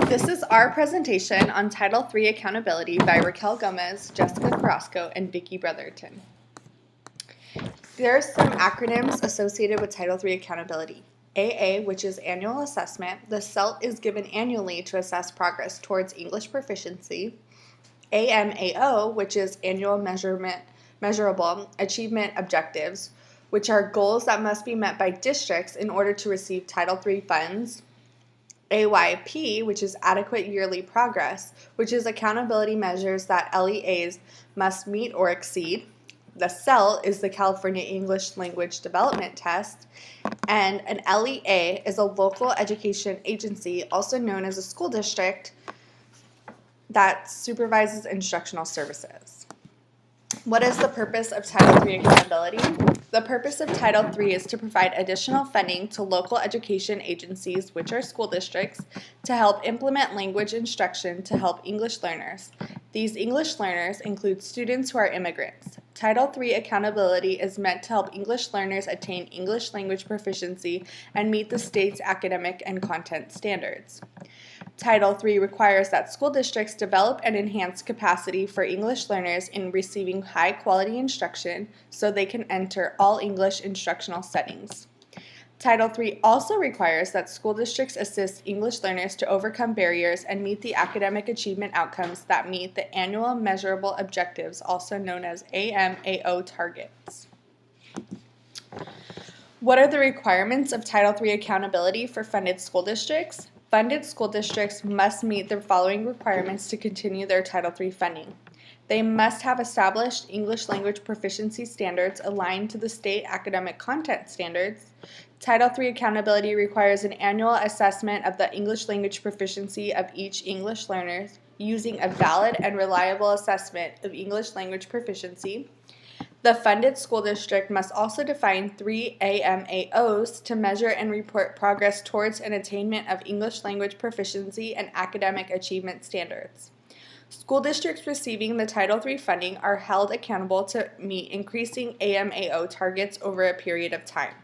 This is our presentation on Title III Accountability by Raquel Gomez, Jessica Carrasco, and Vicki Brotherton. There are some acronyms associated with Title III Accountability. AA, which is Annual Assessment. The CELT is given annually to assess progress towards English proficiency. AMAO, which is Annual Measurable Achievement Objectives, which are goals that must be met by districts in order to receive Title III funds. AYP, which is Adequate Yearly Progress, which is accountability measures that LEAs must meet or exceed. The CELT is the California English Language Development Test, and an LEA is a local education agency, also known as a school district, that supervises instructional services. What is the purpose of Title III accountability? The purpose of Title III is to provide additional funding to local education agencies, which are school districts, to help implement language instruction to help English learners. These English learners include students who are immigrants. Title III accountability is meant to help English learners attain English language proficiency and meet the state's academic and content standards. Title III requires that school districts develop and enhance capacity for English learners in receiving high-quality instruction so they can enter all English instructional settings. Title III also requires that school districts assist English learners to overcome barriers and meet the academic achievement outcomes that meet the Annual Measurable Objectives, also known as AMAO targets. What are the requirements of Title III accountability for funded school districts? Funded school districts must meet the following requirements to continue their Title III funding. They must have established English language proficiency standards aligned to the state academic content standards. Title III accountability requires an annual assessment of the English language proficiency of each English learner using a valid and reliable assessment of English language proficiency. The funded school district must also define 3 AMAOs to measure and report progress towards an attainment of English language proficiency and academic achievement standards. School districts receiving the Title III funding are held accountable to meet increasing AMAO targets over a period of time.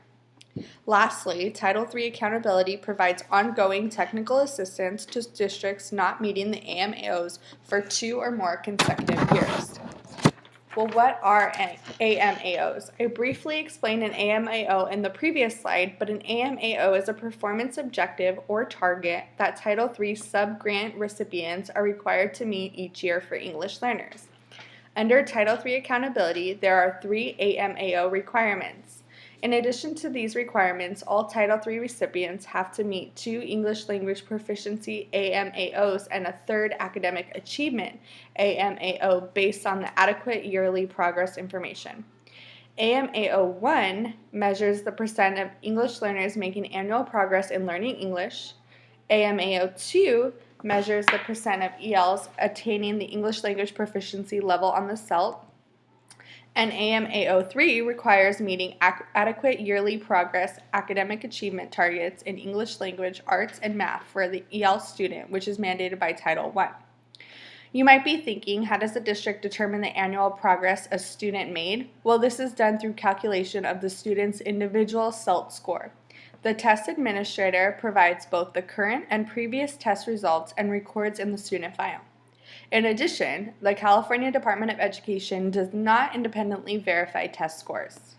Lastly, Title III accountability provides ongoing technical assistance to districts not meeting the AMAOs for 2 or more consecutive years. Well, what are AMAOs? I briefly explained an AMAO in the previous slide, but an AMAO is a performance objective or target that Title III sub-grant recipients are required to meet each year for English learners. Under Title III accountability, there are 3 AMAO requirements. In addition to these requirements, all Title III recipients have to meet 2 English language proficiency AMAOs and a 3rd academic achievement AMAO based on the adequate yearly progress information. AMAO 1 measures the percent of English learners making annual progress in learning English. AMAO 2 measures the percent of ELs attaining the English language proficiency level on the CELT. And AMAO 3 requires meeting adequate yearly progress academic achievement targets in English language, arts, and math for the EL student, which is mandated by Title I. You might be thinking, how does the district determine the annual progress a student made? Well, this is done through calculation of the student's individual CELT score. The test administrator provides both the current and previous test results and records in the student file. In addition, the California Department of Education does not independently verify test scores.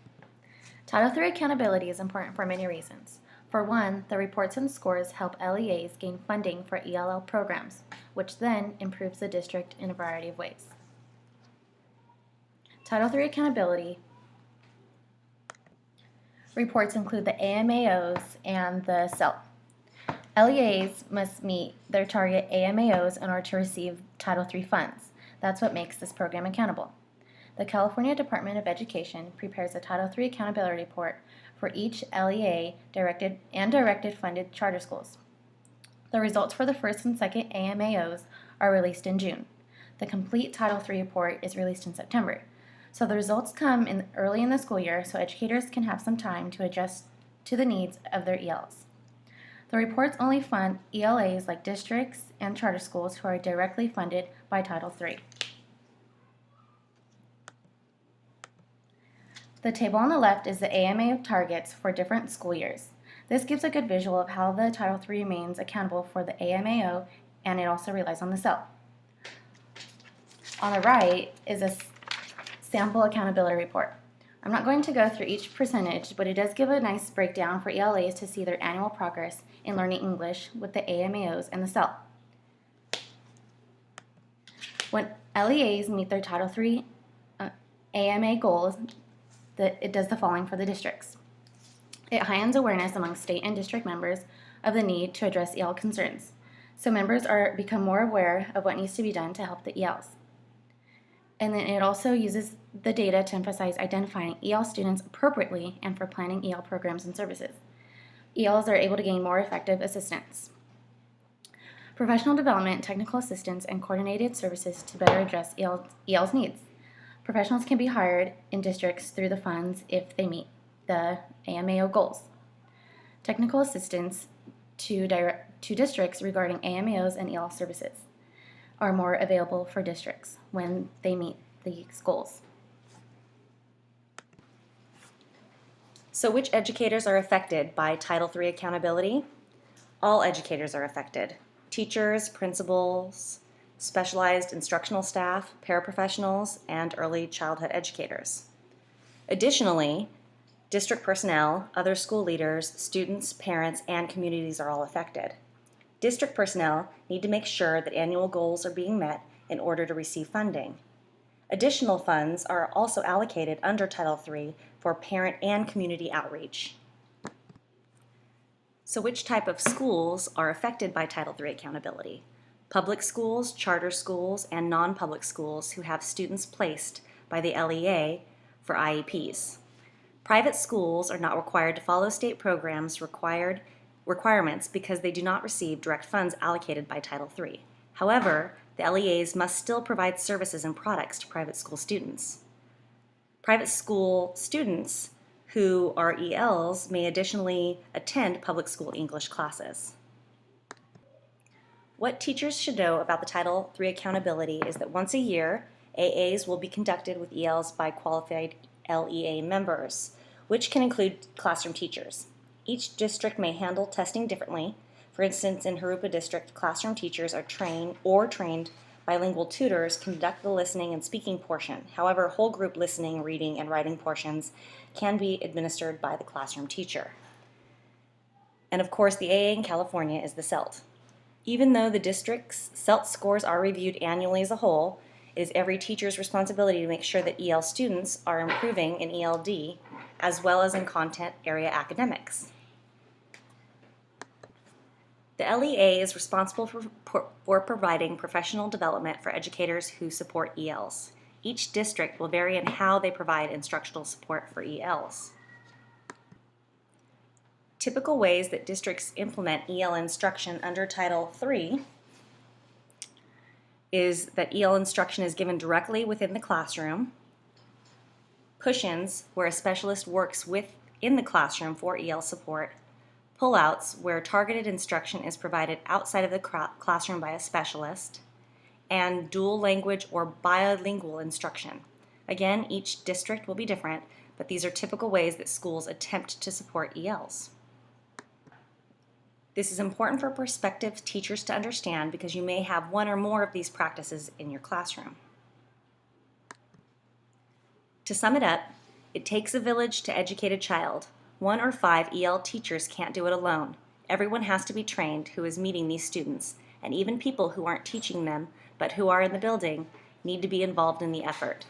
Title III accountability is important for many reasons. For one, the reports and scores help LEAs gain funding for ELL programs, which then improves the district in a variety of ways. Title III accountability reports include the AMAOs and the CELT. LEAs must meet their target AMAOs in order to receive Title III funds. That's what makes this program accountable. The California Department of Education prepares a Title III accountability report for each LEA directed funded charter schools. The results for the first and second AMAOs are released in June. The complete Title III report is released in September. So the results come early in the school year so educators can have some time to adjust to the needs of their ELs. The reports only fund ELAs like districts and charter schools who are directly funded by Title III. The table on the left is the AMAO targets for different school years. This gives a good visual of how the Title III remains accountable for the AMAO and it also relies on the CEL. On the right is a sample accountability report. I'm not going to go through each percentage, but it does give a nice breakdown for ELAs to see their annual progress in learning English with the AMAOs and the CEL. When LEAs meet their Title III AMA goals, it does the following for the districts. It heightens awareness among state and district members of the need to address EL concerns, so members become more aware of what needs to be done to help the ELs. And then it also uses the data to emphasize identifying EL students appropriately and for planning EL programs and services. ELs are able to gain more effective assistance. Professional development, technical assistance, and coordinated services to better address EL's needs. Professionals can be hired in districts through the funds if they meet the AMAO goals. Technical assistance to districts regarding AMAOs and EL services are more available for districts when they meet these goals. So which educators are affected by Title III accountability? All educators are affected. Teachers, principals, specialized instructional staff, paraprofessionals, and early childhood educators. Additionally, district personnel, other school leaders, students, parents, and communities are all affected. District personnel need to make sure that annual goals are being met in order to receive funding. Additional funds are also allocated under Title III for parent and community outreach. So which type of schools are affected by Title III accountability? Public schools, charter schools, and non-public schools who have students placed by the LEA for IEPs. Private schools are not required to follow state programs requirements because they do not receive direct funds allocated by Title III. However, the LEAs must still provide services and products to private school students. Private school students who are ELs may additionally attend public school English classes. What teachers should know about the Title III accountability is that once a year, AAs will be conducted with ELs by qualified LEA members, which can include classroom teachers. Each district may handle testing differently. For instance, in Jurupa District, classroom teachers are trained bilingual tutors conduct the listening and speaking portion. However, whole group listening, reading, and writing portions can be administered by the classroom teacher. And of course, the AA in California is the CELT. Even though the district's CELT scores are reviewed annually as a whole, it is every teacher's responsibility to make sure that EL students are improving in ELD as well as in content area academics. The LEA is responsible for providing professional development for educators who support ELs. Each district will vary in how they provide instructional support for ELs. Typical ways that districts implement EL instruction under Title III is that EL instruction is given directly within the classroom, push-ins where a specialist works within the classroom for EL support, pull-outs where targeted instruction is provided outside of the classroom by a specialist, and dual language or bilingual instruction. Again, each district will be different, but these are typical ways that schools attempt to support ELs. This is important for prospective teachers to understand because you may have one or more of these practices in your classroom. To sum it up, it takes a village to educate a child. 1 or 5 EL teachers can't do it alone. Everyone has to be trained who is meeting these students, and even people who aren't teaching them but who are in the building need to be involved in the effort.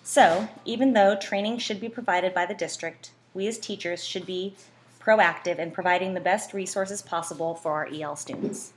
So, even though training should be provided by the district, we as teachers should be proactive in providing the best resources possible for our EL students.